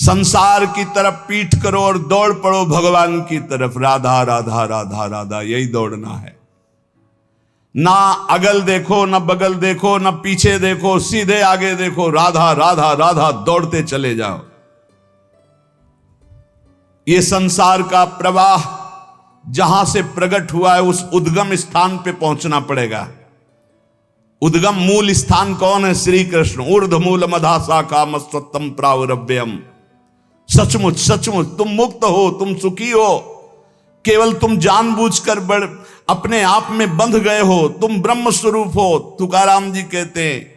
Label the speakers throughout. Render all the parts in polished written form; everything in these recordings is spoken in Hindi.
Speaker 1: संसार की तरफ पीठ करो और दौड़ पड़ो भगवान की तरफ। राधा राधा राधा राधा, यही दौड़ना है। ना अगल देखो, ना बगल देखो, ना पीछे देखो, सीधे आगे देखो। राधा राधा राधा दौड़ते चले जाओ। ये संसार का प्रवाह जहां से प्रकट हुआ है उस उद्गम स्थान पे पहुंचना पड़ेगा। उद्गम मूल स्थान कौन है? श्री कृष्ण। ऊर्ध मूल मधा शाखा मस्वत्तम प्रावरभ्यम। सचमुच सचमुच तुम मुक्त हो, तुम सुखी हो। केवल तुम जानबूझकर अपने आप में बंध गए हो। तुम ब्रह्म स्वरूप हो। तुकाराम जी कहते हैं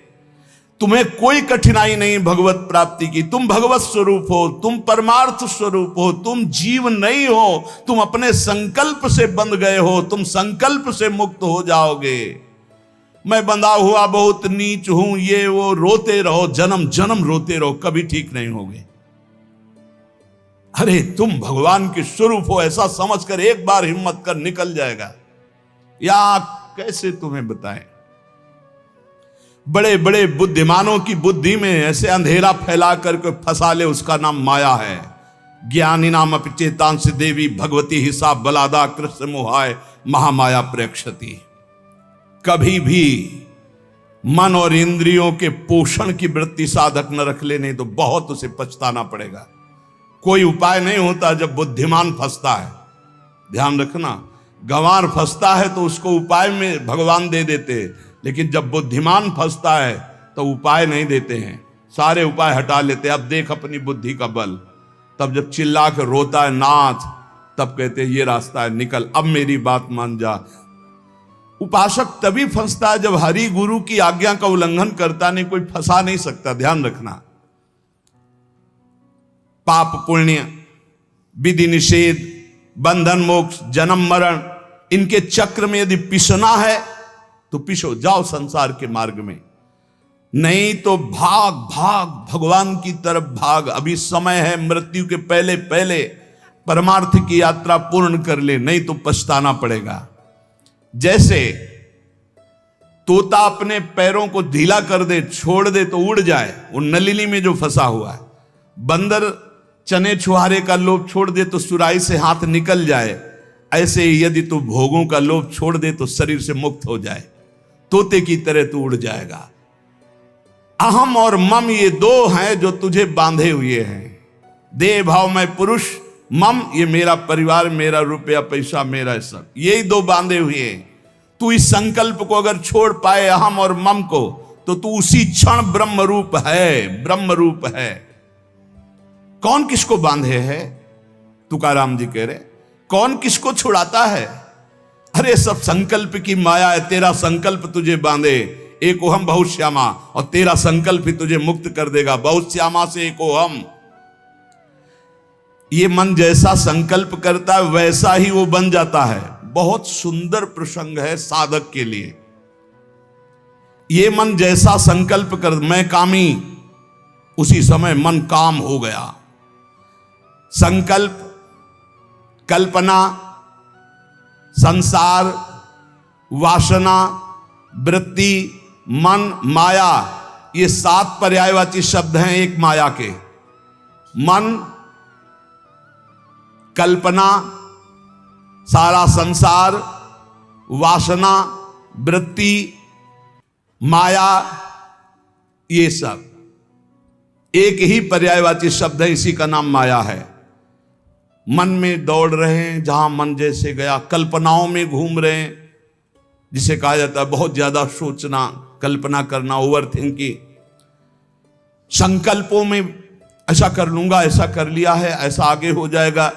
Speaker 1: तुम्हें कोई कठिनाई नहीं भगवत प्राप्ति की। तुम भगवत स्वरूप हो, तुम परमार्थ स्वरूप हो, तुम जीव नहीं हो। तुम अपने संकल्प से बंध गए हो, तुम संकल्प से मुक्त हो जाओगे। मैं बंधा हुआ बहुत नीच हूं, ये वो रोते रहो, जन्म जन्म रोते रहो, कभी ठीक नहीं होगे। अरे तुम भगवान के स्वरूप हो ऐसा समझकर एक बार हिम्मत कर निकल जाएगा। या कैसे तुम्हें बताएं, बड़े बड़े बुद्धिमानों की बुद्धि में ऐसे अंधेरा फैला करके फंसा ले, उसका नाम माया है। ज्ञानी नाम अपचेतांश देवी भगवती हिसाब बलादा कृष्ण मोहाय महामाया प्रेक्षति। कभी भी मन और इंद्रियों के पोषण की वृत्ति साधक न रख ले, नहीं तो बहुत उसे पछताना पड़ेगा। कोई उपाय नहीं होता जब बुद्धिमान फंसता है। ध्यान रखना, गंवार फंसता है तो उसको उपाय में भगवान दे देते, लेकिन जब बुद्धिमान फंसता है तो उपाय नहीं देते हैं, सारे उपाय हटा लेते। अब देख अपनी बुद्धि का बल। तब जब चिल्ला कर रोता है नाथ, तब कहते ये रास्ता है, निकल, अब मेरी बात मान जा। उपासक तभी फंसता है जब हरि गुरु की आज्ञा का उल्लंघन करता, नहीं कोई फंसा नहीं सकता। ध्यान रखना, पाप पुण्य, विधि निषेध, बंधन मोक्ष, जन्म मरण, इनके चक्र में यदि पिसना है तो पिसो, जाओ संसार के मार्ग में। नहीं तो भाग भाग भगवान की तरफ भाग। अभी समय है, मृत्यु के पहले पहले परमार्थ की यात्रा पूर्ण कर ले, नहीं तो पछताना पड़ेगा। जैसे तोता अपने पैरों को ढीला कर दे, छोड़ दे तो उड़ जाए, वो नलिनी में जो फंसा हुआ है। बंदर चने छुहारे का लोभ छोड़ दे तो सुराही से हाथ निकल जाए, ऐसे ही यदि तू भोगों का लोभ छोड़ दे तो शरीर से मुक्त हो जाए, तोते की तरह तू उड़ जाएगा। अहम और मम ये दो हैं जो तुझे बांधे हुए हैं। देह भाव में पुरुष, मम ये मेरा परिवार, मेरा रुपया पैसा, मेरा सब, यही दो बांधे हुए हैं। तू इस संकल्प को अगर छोड़ पाए अहम और मम को, तो तू उसी क्षण ब्रह्म रूप है, ब्रह्म रूप है। कौन किसको बांधे है? तुकाराम जी कह रहे, कौन किसको छुड़ाता है? अरे सब संकल्प की माया है। तेरा संकल्प तुझे बांधे, एक ओहम बहुत श्यामा, और तेरा संकल्प ही तुझे मुक्त कर देगा। बहुत श्यामा से एक ओहम। ये मन जैसा संकल्प करता है वैसा ही वो बन जाता है। बहुत सुंदर प्रसंग है साधक के लिए। ये मन जैसा संकल्प कर, मैं कामी, उसी समय मन काम हो गया। संकल्प, कल्पना, संसार, वासना, वृत्ति, मन, माया, ये 7 पर्यायवाची शब्द हैं एक माया के। मन, कल्पना, सारा संसार, वासना, वृत्ति, माया, ये सब एक ही पर्यायवाची शब्द है, इसी का नाम माया है। मन में दौड़ रहे हैं, जहां मन जैसे गया। कल्पनाओं में घूम रहे हैं, जिसे कहा जाता है बहुत ज्यादा सोचना, कल्पना करना, ओवर थिंकिंग। संकल्पों में ऐसा कर लूंगा, ऐसा कर लिया है, ऐसा आगे हो जाएगा।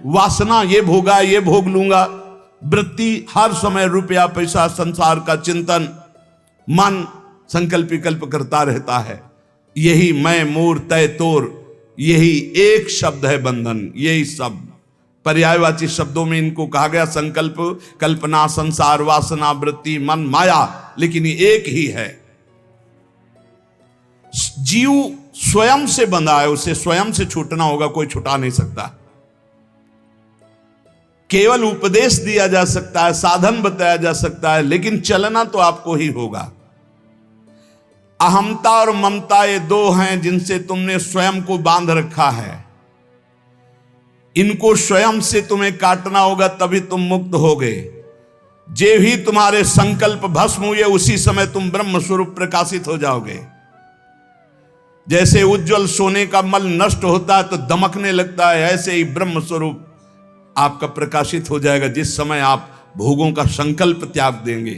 Speaker 1: वासना, ये भोगा, ये भोग लूंगा। वृत्ति, हर समय रुपया पैसा, संसार का चिंतन। मन संकल्प विकल्प करता रहता है। यही मैं मोर तय तोर, यही एक शब्द है बंधन। यही सब पर्यायवाची शब्दों में इनको कहा गया, संकल्प, कल्पना, संसार, वासना, वृत्ति, मन, माया, लेकिन ये एक ही है। जीव स्वयं से बंधा है, उसे स्वयं से छूटना होगा, कोई छुटा नहीं सकता। केवल उपदेश दिया जा सकता है, साधन बताया जा सकता है, लेकिन चलना तो आपको ही होगा। अहमता और ममता ये दो हैं जिनसे तुमने स्वयं को बांध रखा है। इनको स्वयं से तुम्हें काटना होगा, तभी तुम मुक्त होगे। जे ही तुम्हारे संकल्प भस्म हुए उसी समय तुम ब्रह्म स्वरूप प्रकाशित हो जाओगे। जैसे उज्जवल सोने का मल नष्ट होता है तो दमकने लगता है, ऐसे ही ब्रह्म स्वरूप आपका प्रकाशित हो जाएगा जिस समय आप भोगों का संकल्प त्याग देंगे।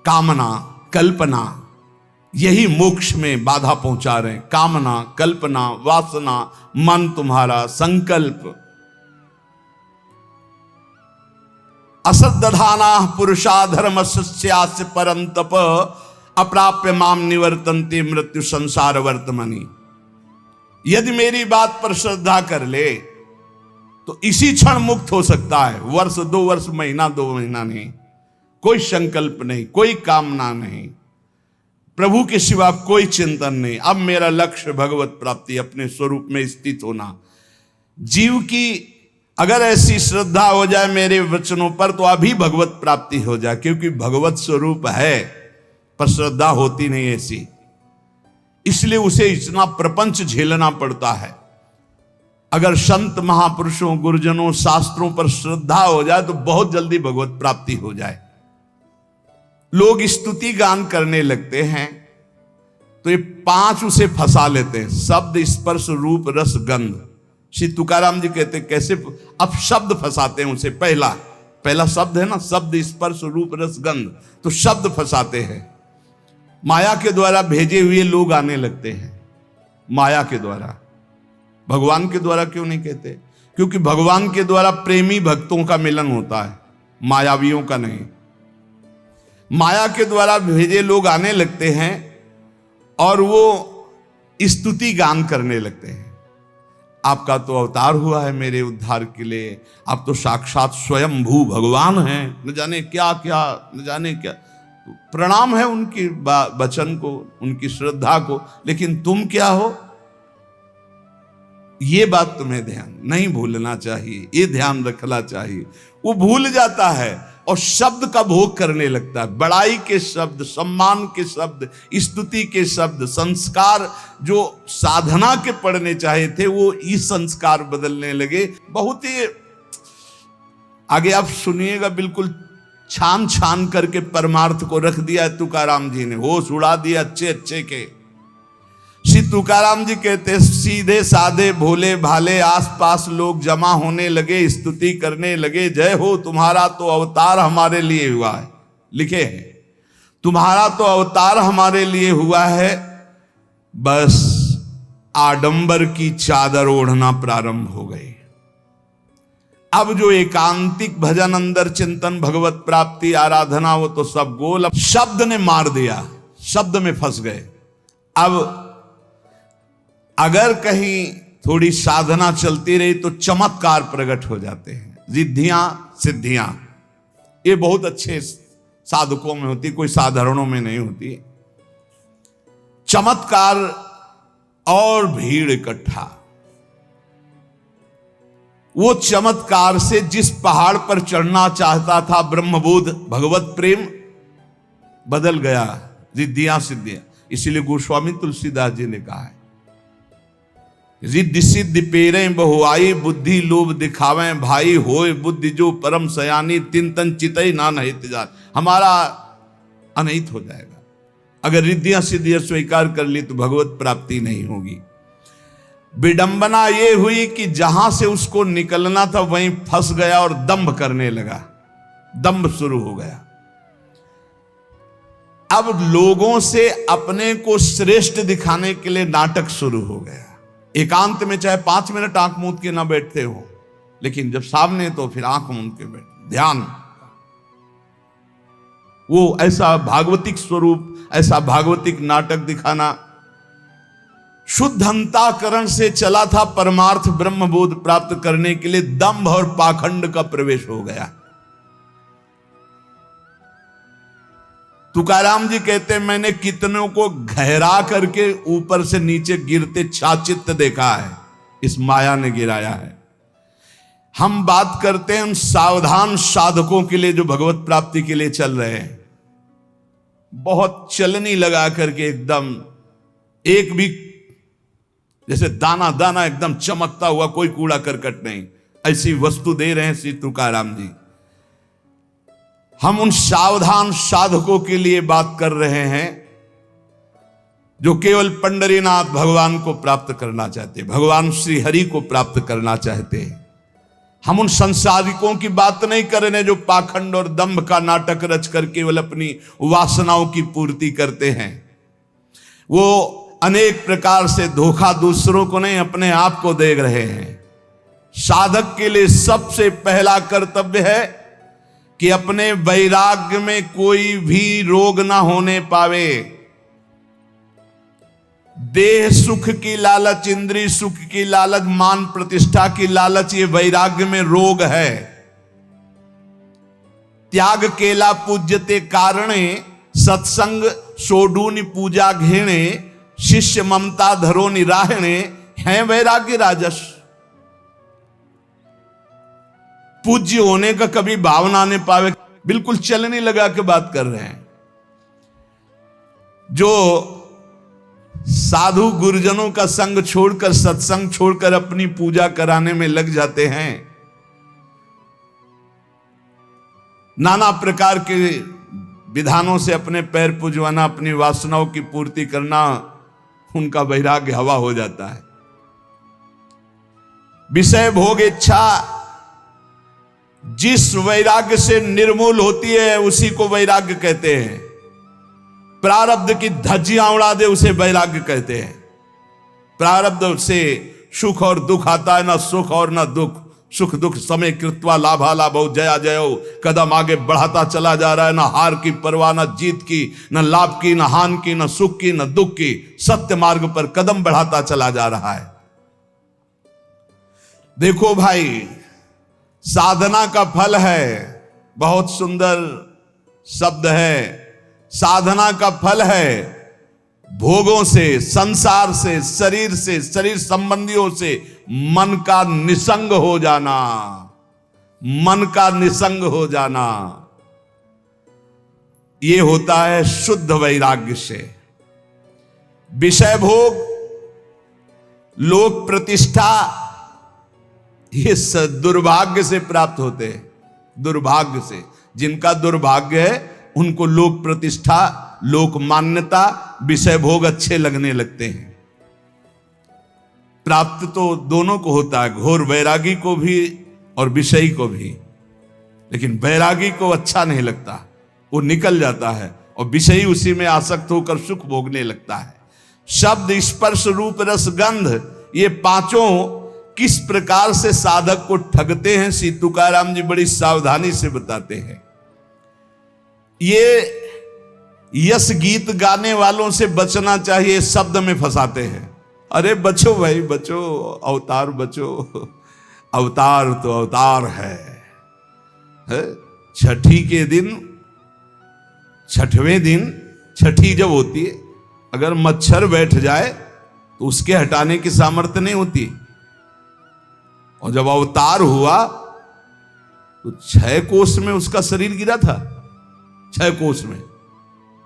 Speaker 1: कामना कल्पना यही मोक्ष में बाधा पहुंचा रहे हैं। कामना कल्पना वासना, मन तुम्हारा संकल्प। असद्दधाना पुरुषा धर्म सस्यास्य परंतप अप्राप्य माम निवर्तन्ते मृत्यु संसार वर्तमनि। यदि मेरी बात पर श्रद्धा कर ले तो इसी क्षण मुक्त हो सकता है। वर्ष 2 वर्ष, महीना 2 महीना नहीं, कोई संकल्प नहीं, कोई कामना नहीं, प्रभु के सिवा कोई चिंतन नहीं। अब मेरा लक्ष्य भगवत प्राप्ति, अपने स्वरूप में स्थित होना। जीव की अगर ऐसी श्रद्धा हो जाए मेरे वचनों पर तो अभी भगवत प्राप्ति हो जाए, क्योंकि भगवत स्वरूप है पर श्रद्धा होती नहीं ऐसी, इसलिए उसे इतना प्रपंच झेलना पड़ता है। अगर संत महापुरुषों गुरुजनों शास्त्रों पर श्रद्धा हो जाए तो बहुत जल्दी भगवत प्राप्ति हो जाए। लोग स्तुति गान करने लगते हैं तो ये 5 उसे फंसा लेते हैं, शब्द स्पर्श रूप रस गंध। श्री तुकाराम जी कहते कैसे, अब शब्द फंसाते हैं उसे। पहला शब्द है ना, शब्द स्पर्श रूप रस गंध, तो शब्द फंसाते हैं। माया के द्वारा भेजे हुए लोग आने लगते हैं, माया के द्वारा। भगवान के द्वारा क्यों नहीं कहते? क्योंकि भगवान के द्वारा प्रेमी भक्तों का मिलन होता है, मायावियों का नहीं। माया के द्वारा भेजे लोग आने लगते हैं और वो स्तुति गान करने लगते हैं। आपका तो अवतार हुआ है मेरे उद्धार के लिए, आप तो साक्षात स्वयंभू भगवान हैं, न जाने क्या क्या, न जाने क्या। तो प्रणाम है उनकी वचन को, उनकी श्रद्धा को, लेकिन तुम क्या हो ये बात तुम्हें ध्यान नहीं भूलना चाहिए, ये ध्यान रखना चाहिए। वो भूल जाता है और शब्द का भोग करने लगता है। बड़ाई के शब्द, सम्मान के शब्द, स्तुति के शब्द, संस्कार जो साधना के पढ़ने चाहे थे वो इस संस्कार बदलने लगे। बहुत ही आगे आप सुनिएगा, बिल्कुल छान छान करके परमार्थ को रख दिया तुकाराम जी ने, होश उड़ा दिया अच्छे अच्छे के। श्री तुकाराम जी कहते सीधे साधे भोले भाले आसपास लोग जमा होने लगे, स्तुति करने लगे। जय हो, तुम्हारा तो अवतार हमारे लिए हुआ है, लिखे हैं, तुम्हारा तो अवतार हमारे लिए हुआ है। बस आडंबर की चादर ओढ़ना प्रारंभ हो गई। अब जो एकांतिक भजन, अंदर चिंतन, भगवत प्राप्ति, आराधना, वो तो सब गोल। शब्द ने मार दिया, शब्द में फंस गए। अब अगर कहीं थोड़ी साधना चलती रही तो चमत्कार प्रकट हो जाते हैं, रिद्धियां सिद्धियां। ये बहुत अच्छे साधकों में होती, कोई साधारणों में नहीं होती। चमत्कार और भीड़ इकट्ठा। वो चमत्कार से जिस पहाड़ पर चढ़ना चाहता था ब्रह्मबोध भगवत प्रेम, बदल गया रिद्धियां सिद्धियां। इसीलिए गोस्वामी तुलसीदास जी ने कहा है, रिद्धि सिद्धि पेरे बहुआई, बुद्धि लोभ दिखावे भाई, होए बुद्धि जो परम सयानी, तिन तन चितई ना नहित जान। हमारा अनहित हो जाएगा अगर रिद्धियां सिद्धियां स्वीकार कर ली तो भगवत प्राप्ति नहीं होगी। विडंबना ये हुई कि जहां से उसको निकलना था वहीं फंस गया और दंभ करने लगा, दंभ शुरू हो गया। अब लोगों से अपने को श्रेष्ठ दिखाने के लिए नाटक शुरू हो गया। एकांत में चाहे 5 मिनट आंख मूंद के ना बैठते हो, लेकिन जब सामने तो फिर आंख मूंद के बैठ, ध्यान। वो ऐसा भागवतिक स्वरूप, ऐसा भागवतिक नाटक दिखाना। शुद्ध अंतःकरण से चला था परमार्थ ब्रह्मबोध प्राप्त करने के लिए, दंभ और पाखंड का प्रवेश हो गया। तुकाराम जी कहते हैं, मैंने कितनों को गहरा करके ऊपर से नीचे गिरते छाचित्त देखा है, इस माया ने गिराया है। हम बात करते हैं उन सावधान साधकों के लिए जो भगवत प्राप्ति के लिए चल रहे हैं। बहुत चलनी लगा करके एकदम एक भी जैसे दाना दाना एकदम चमकता हुआ, कोई कूड़ा करकट नहीं, ऐसी वस्तु दे रहे हैं श्री तुकाराम जी। हम उन सावधान साधकों के लिए बात कर रहे हैं जो केवल पंडरीनाथ भगवान को प्राप्त करना चाहते, भगवान श्री हरि को प्राप्त करना चाहते हैं। हम उन संसारिकों की बात नहीं कर रहे जो पाखंड और दंभ का नाटक रच कर केवल अपनी वासनाओं की पूर्ति करते हैं। वो अनेक प्रकार से धोखा दूसरों को नहीं, अपने आप को दे रहे हैं। साधक के लिए सबसे पहला कर्तव्य है कि अपने वैराग्य में कोई भी रोग ना होने पावे। देह सुख की लालच, इंद्रिय सुख की लालच, मान प्रतिष्ठा की लालच, ये वैराग्य में रोग है। त्याग केला पूज्यते कारणे, सत्संग सोडूनि पूजा घेणे, शिष्य ममता धरो निराहणे, है वैराग्य राजस। पूज्य होने का कभी भावना नहीं पावे, बिल्कुल चलने लगा के बात कर रहे हैं। जो साधु गुरुजनों का संग छोड़कर, सत्संग छोड़कर अपनी पूजा कराने में लग जाते हैं, नाना प्रकार के विधानों से अपने पैर पुजवाना, अपनी वासनाओं की पूर्ति करना, उनका वैराग्य हवा हो जाता है। विषय भोग इच्छा जिस वैराग्य से निर्मूल होती है उसी को वैराग्य कहते हैं। प्रारब्ध की धज्जियां उड़ा दे उसे वैराग्य कहते हैं। प्रारब्ध से सुख और दुख आता है, ना सुख और ना दुख, सुख दुख समय कृत्वा लाभा लाभो जया जयो, कदम आगे बढ़ाता चला जा रहा है, ना हार की परवाह, ना जीत की, ना लाभ की, ना हान की, ना सुख की, ना दुख की, सत्य मार्ग पर कदम बढ़ाता चला जा रहा है। देखो भाई, साधना का फल है, बहुत सुंदर शब्द है। साधना का फल है भोगों से, संसार से, शरीर संबंधियों से मन का निसंग हो जाना, मन का निसंग हो जाना, यह होता है शुद्ध वैराग्य से। विषय भोग, लोक प्रतिष्ठा, ये दुर्भाग्य से प्राप्त होते हैं। दुर्भाग्य से, जिनका दुर्भाग्य है उनको लोक प्रतिष्ठा, लोक मान्यता, विषय भोग अच्छे लगने लगते हैं। प्राप्त तो दोनों को होता है, घोर वैरागी को भी और विषयी को भी, लेकिन वैरागी को अच्छा नहीं लगता, वो निकल जाता है और विषयी उसी में आसक्त होकर सुख भोगने लगता है। शब्द, स्पर्श, रूप, रस, गंध, ये पांचों किस प्रकार से साधक को ठगते हैं, श्री तुकाराम जी बड़ी सावधानी से बताते हैं। ये यश गीत गाने वालों से बचना चाहिए, शब्द में फंसाते हैं। अरे बचो भाई बचो, अवतार बचो, अवतार तो अवतार है। छठी के दिन, छठवें दिन, छठी जब होती है, अगर मच्छर बैठ जाए तो उसके हटाने की सामर्थ्य नहीं होती। और जब अवतार हुआ तो 6 कोस में उसका शरीर गिरा था, 6 कोस में।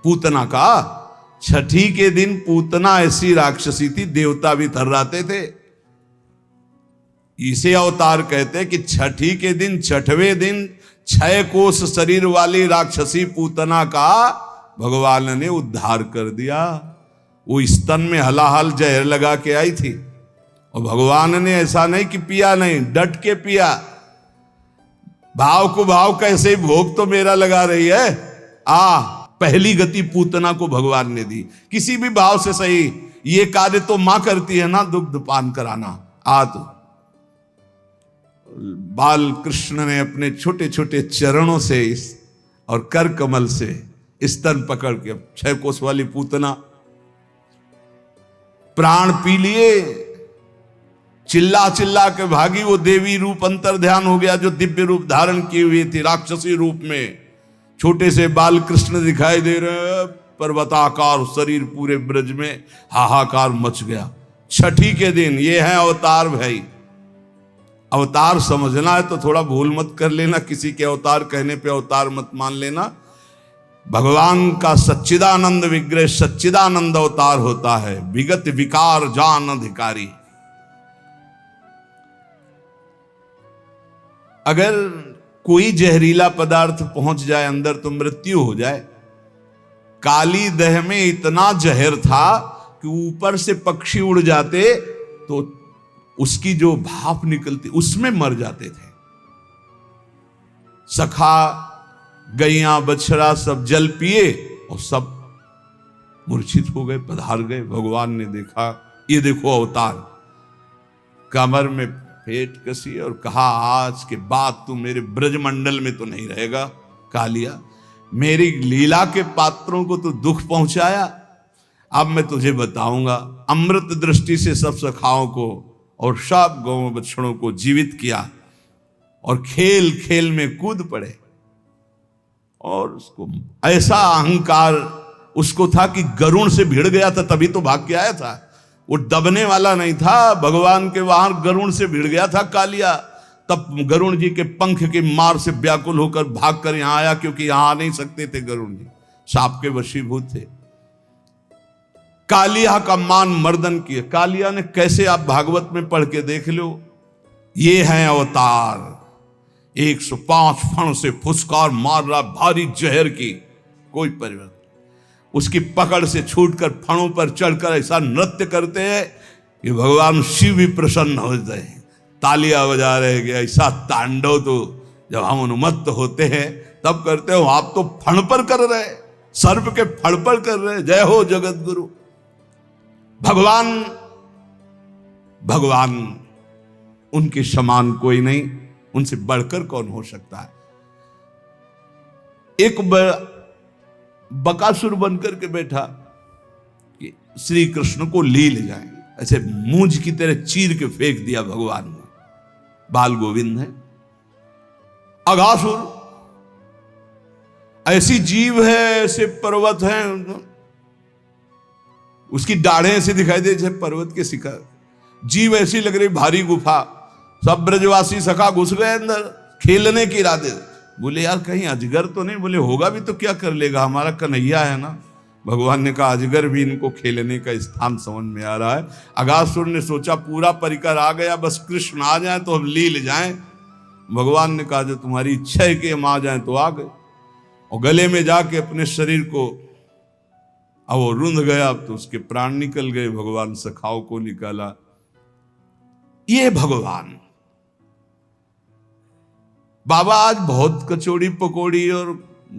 Speaker 1: पूतना का छठी के दिन, पूतना ऐसी राक्षसी थी, देवता भी थर्राते थे। इसे अवतार कहते कि छठी के दिन, छठवें दिन 6 कोस शरीर वाली राक्षसी पूतना का भगवान ने उद्धार कर दिया। वो स्तन में हलाहल जहर लगा के आई थी और भगवान ने ऐसा नहीं कि पिया नहीं, डट के पिया। भाव को भाव कैसे भोग तो मेरा लगा रही है, पहली गति पूतना को भगवान ने दी, किसी भी भाव से सही। ये कार्य तो मां करती है ना, दुग्ध पान कराना। तो बाल कृष्ण ने अपने छोटे छोटे चरणों से और कर कमल से स्तन पकड़ के, 6 कोस वाली पूतना प्राण पी लिए, चिल्ला चिल्ला के भागी। वो देवी रूप अंतर ध्यान हो गया, जो दिव्य रूप धारण की हुई थी राक्षसी रूप में। छोटे से बाल कृष्ण दिखाई दे रहे, पर्वताकार शरीर, पूरे ब्रज में हाहाकार मच गया। छठी के दिन ये है अवतार भाई। अवतार समझना है तो थोड़ा भूल मत कर लेना, किसी के अवतार कहने पे अवतार मत मान लेना। भगवान का सच्चिदानंद विग्रह सच्चिदानंद अवतार होता है। विगत विकार जान अधिकारी। अगर कोई जहरीला पदार्थ पहुंच जाए अंदर तो मृत्यु हो जाए। काली दह में इतना जहर था कि ऊपर से पक्षी उड़ जाते तो उसकी जो भाप निकलती उसमें मर जाते थे। सखा गैया बछड़ा सब जल पिए और सब मूर्छित हो गए, पधार गए। भगवान ने देखा, ये देखो अवतार। कमर में फेंट कसी और कहा, आज के बाद तू मेरे ब्रजमंडल में तो नहीं रहेगा कालिया। मेरी लीला के पात्रों को तो दुख पहुंचाया, अब मैं तुझे बताऊंगा। अमृत दृष्टि से सब सखाओं को और सब गौ बछड़ों को जीवित किया और खेल खेल में कूद पड़े। और उसको ऐसा अहंकार उसको था कि गरुण से भिड़ गया था, तभी तो भाग के आया था। वो दबने वाला नहीं था, भगवान के वहां गरुण से भिड़ गया था कालिया। तब गरुण जी के पंख की मार से व्याकुल होकर भाग कर यहां आया, क्योंकि यहां आ नहीं सकते थे गरुण जी, सांप के वशीभूत थे। कालिया का मान मर्दन किया। कालिया ने कैसे, आप भागवत में पढ़ के देख लो। ये हैं अवतार। 105 फण से फुसकार मार रहा, भारी जहर की, कोई परिवर्तन। उसकी पकड़ से छूटकर फणों पर चढ़कर ऐसा नृत्य करते हैं कि भगवान शिव भी प्रसन्न हो जाए, तालियां बजा रहे कि ऐसा तांडव तो जब हम उन्मत्त होते हैं तब करते हो, आप तो फण पर कर रहे, सर्प के फण पर कर रहे। जय हो जगत गुरु। भगवान भगवान उनके समान कोई नहीं, उनसे बढ़कर कौन हो सकता है। एक बकासुर बनकर के बैठा कि श्री कृष्ण को ले जाएंगे, ऐसे मूंज की तरह चीर के फेंक दिया भगवान ने। बाल गोविंद है। अघासुर ऐसी जीव है, ऐसे पर्वत है, उसकी दाढ़ें ऐसी दिखाई दे जैसे पर्वत के शिखर। जीव ऐसी लग रही भारी गुफा। सब ब्रजवासी सखा घुस गए अंदर खेलने के इरादे। बोले यार कहीं अजगर तो नहीं? बोले होगा भी तो क्या कर लेगा, हमारा कन्हैया है ना। भगवान ने कहा अजगर भी इनको खेलने का स्थान समझ में आ रहा है। अघासुर ने सोचा पूरा परिकर आ गया, बस कृष्ण आ जाए तो हम लील जाएं। भगवान ने कहा जो तुम्हारी इच्छा है कि हम आ जाएं तो आ गए। और गले में जाके अपने शरीर को, अब वो रुंध गया, अब तो उसके प्राण निकल गए। भगवान सखाओं को निकाला। ये भगवान। बाबा आज बहुत कचौड़ी पकौड़ी और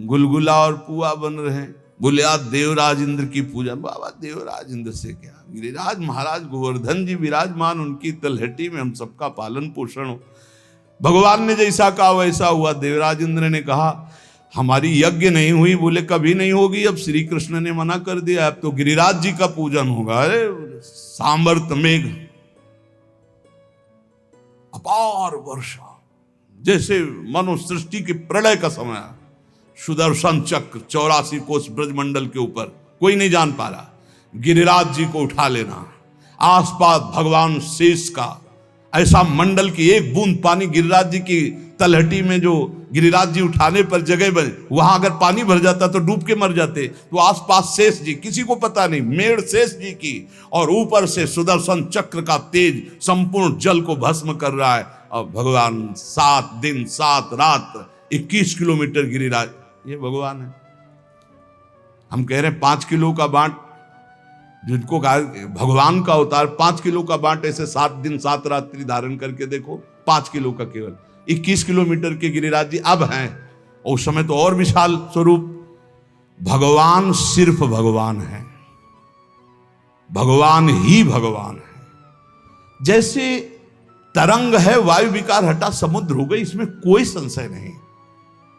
Speaker 1: गुलगुला और पुआ बन रहे हैं। बोले आज देवराज इंद्र की पूजा। बाबा देवराज इंद्र से क्या, गिरिराज महाराज गोवर्धन जी विराजमान, उनकी तलहटी में हम सबका पालन पोषण हो। भगवान ने जैसा कहा वैसा हुआ। देवराज इंद्र ने कहा हमारी यज्ञ नहीं हुई। बोले कभी नहीं होगी, अब श्री कृष्ण ने मना कर दिया, अब तो गिरिराज जी का पूजन होगा। अरे सामर्थ मेघ, अपार वर्षा, जैसे मनु सृष्टि की प्रलय का समय। सुदर्शन चक्र 84 कोस ब्रजमंडल के ऊपर, कोई नहीं जान पा रहा। गिरिराज जी को उठा लेना, आसपास भगवान शेष का ऐसा मंडल की एक बूंद पानी गिरिराज जी की तलहटी में, जो गिरिराज जी उठाने पर जगह बने, वहां अगर पानी भर जाता तो डूब के मर जाते। तो आसपास शेष जी, किसी को पता नहीं, मेड़ शेष जी की, और ऊपर से सुदर्शन चक्र का तेज संपूर्ण जल को भस्म कर रहा है। और भगवान 7 दिन 7 रात 21 किलोमीटर गिरिराज, ये भगवान है। हम कह रहे हैं 5 किलो का बांट, जिनको कहा भगवान का अवतार 5 किलो का बांट, ऐसे 7 दिन 7 रात्रि धारण करके देखो, 5 किलो का केवल 21 किलोमीटर के गिरिराज जी अब हैं। और उस समय तो और विशाल स्वरूप। भगवान सिर्फ भगवान है, भगवान ही भगवान है। जैसे तरंग है, वायु विकार हटा समुद्र हो गई, इसमें कोई संशय नहीं।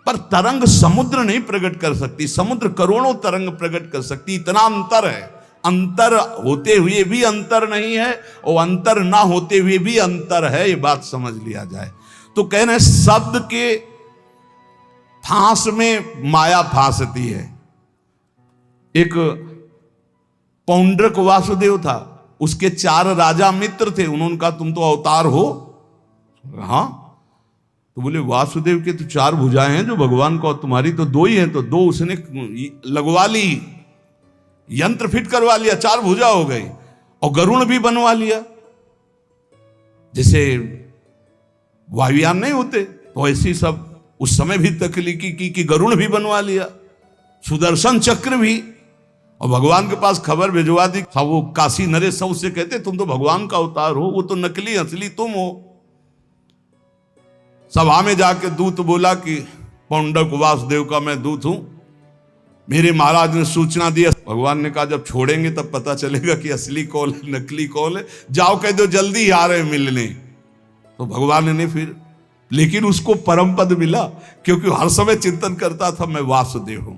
Speaker 1: पर तरंग समुद्र नहीं प्रकट कर सकती, समुद्र करोड़ों तरंग प्रकट कर सकती। इतना अंतर है। अंतर होते हुए भी अंतर नहीं है, और अंतर ना होते हुए भी अंतर है, ये बात समझ लिया जाए। तो कह रहे शब्द के फांस में माया फांसती है। एक पौंड्रक वासुदेव था, उसके 4 राजा मित्र थे। उन्होंने कहा तुम तो अवतार हो। हाँ, तो बोले वासुदेव के तो 4 भुजाएं हैं जो भगवान को, तुम्हारी तो 2 ही हैं। तो 2 उसने लगवा ली, यंत्र फिट करवा लिया, 4 भुजा हो गई। और गरुण भी बनवा लिया, जैसे वायुयान नहीं होते तो ऐसी सब उस समय भी तकलीकी की कि गरुण भी बनवा लिया, सुदर्शन चक्र भी। और भगवान के पास खबर भिजवा दी। सब वो काशी नरेश सब उससे कहते तुम तो भगवान का अवतार हो, वो तो नकली असली तुम हो। सभा में जाके दूत बोला कि पौंडक वासुदेव का मैं दूत हूं, मेरे महाराज ने सूचना दी। भगवान ने कहा जब छोड़ेंगे तब पता चलेगा कि असली कौन है नकली कौन है, जाओ कह दो जल्दी आ रहे मिलने। तो भगवान ने फिर, लेकिन उसको परम पद मिला क्योंकि हर समय चिंतन करता था मैं वासुदेव हूं।